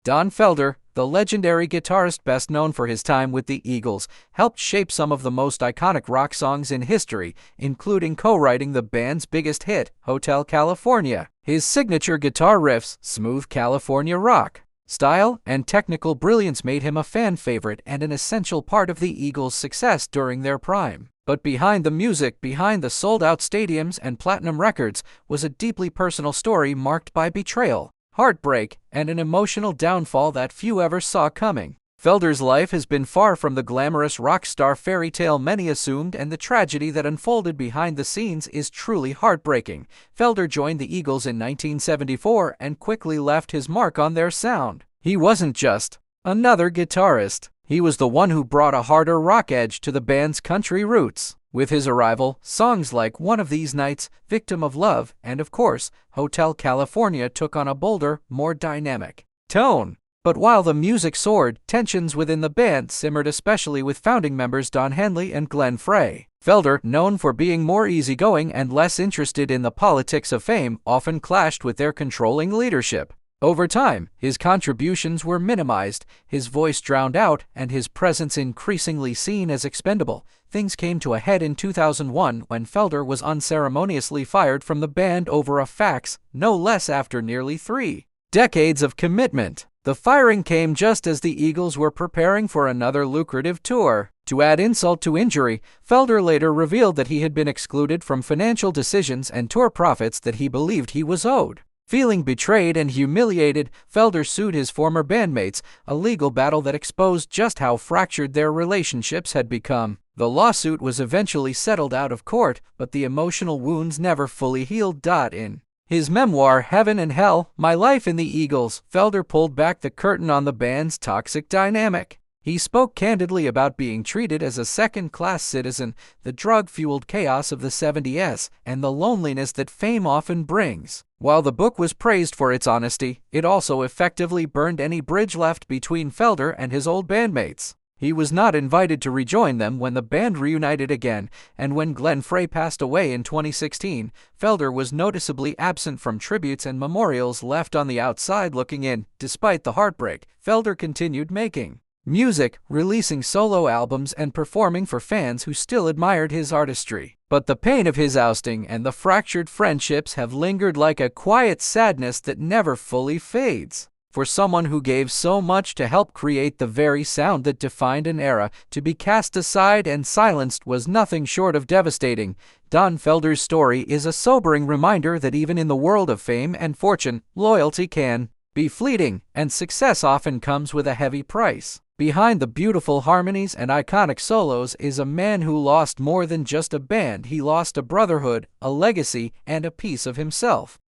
Don Felder, the legendary guitarist best known for his time with the Eagles, helped shape some of the most iconic rock songs in history, including co-writing the band's biggest hit, Hotel California. His signature guitar riffs, smooth California rock style, and technical brilliance made him a fan favorite and an essential part of the Eagles' success during their prime. But behind the music, behind the sold-out stadiums and platinum records, was a deeply personal story marked by betrayal, heartbreak, and an emotional downfall that few ever saw coming. Felder's life has been far from the glamorous rock star fairy tale many assumed, and the tragedy that unfolded behind the scenes is truly heartbreaking. Felder joined the Eagles in 1974 and quickly left his mark on their sound. He wasn't just another guitarist. He was the one who brought a harder rock edge to the band's country roots. With his arrival, songs like One of These Nights, Victim of Love, and of course, Hotel California took on a bolder, more dynamic tone. But while the music soared, tensions within the band simmered, especially with founding members Don Henley and Glenn Frey. Felder, known for being more easygoing and less interested in the politics of fame, often clashed with their controlling leadership. Over time, his contributions were minimized, his voice drowned out, and his presence increasingly seen as expendable. Things came to a head in 2001 when Felder was unceremoniously fired from the band over a fax, no less, after nearly 3 decades of commitment. The firing came just as the Eagles were preparing for another lucrative tour. To add insult to injury, Felder later revealed that he had been excluded from financial decisions and tour profits that he believed he was owed. Feeling betrayed and humiliated, Felder sued his former bandmates, a legal battle that exposed just how fractured their relationships had become. The lawsuit was eventually settled out of court, but the emotional wounds never fully healed. In his memoir, Heaven and Hell, My Life in the Eagles, Felder pulled back the curtain on the band's toxic dynamic. He spoke candidly about being treated as a second-class citizen, the drug-fueled chaos of the 70s, and the loneliness that fame often brings. While the book was praised for its honesty, it also effectively burned any bridge left between Felder and his old bandmates. He was not invited to rejoin them when the band reunited again, and when Glenn Frey passed away in 2016, Felder was noticeably absent from tributes and memorials, left on the outside looking in. Despite the heartbreak, Felder continued making music, releasing solo albums and performing for fans who still admired his artistry. But the pain of his ousting and the fractured friendships have lingered like a quiet sadness that never fully fades. For someone who gave so much to help create the very sound that defined an era, to be cast aside and silenced was nothing short of devastating. Don Felder's story is a sobering reminder that even in the world of fame and fortune, loyalty can be fleeting, and success often comes with a heavy price. Behind the beautiful harmonies and iconic solos is a man who lost more than just a band. He lost a brotherhood, a legacy, and a piece of himself.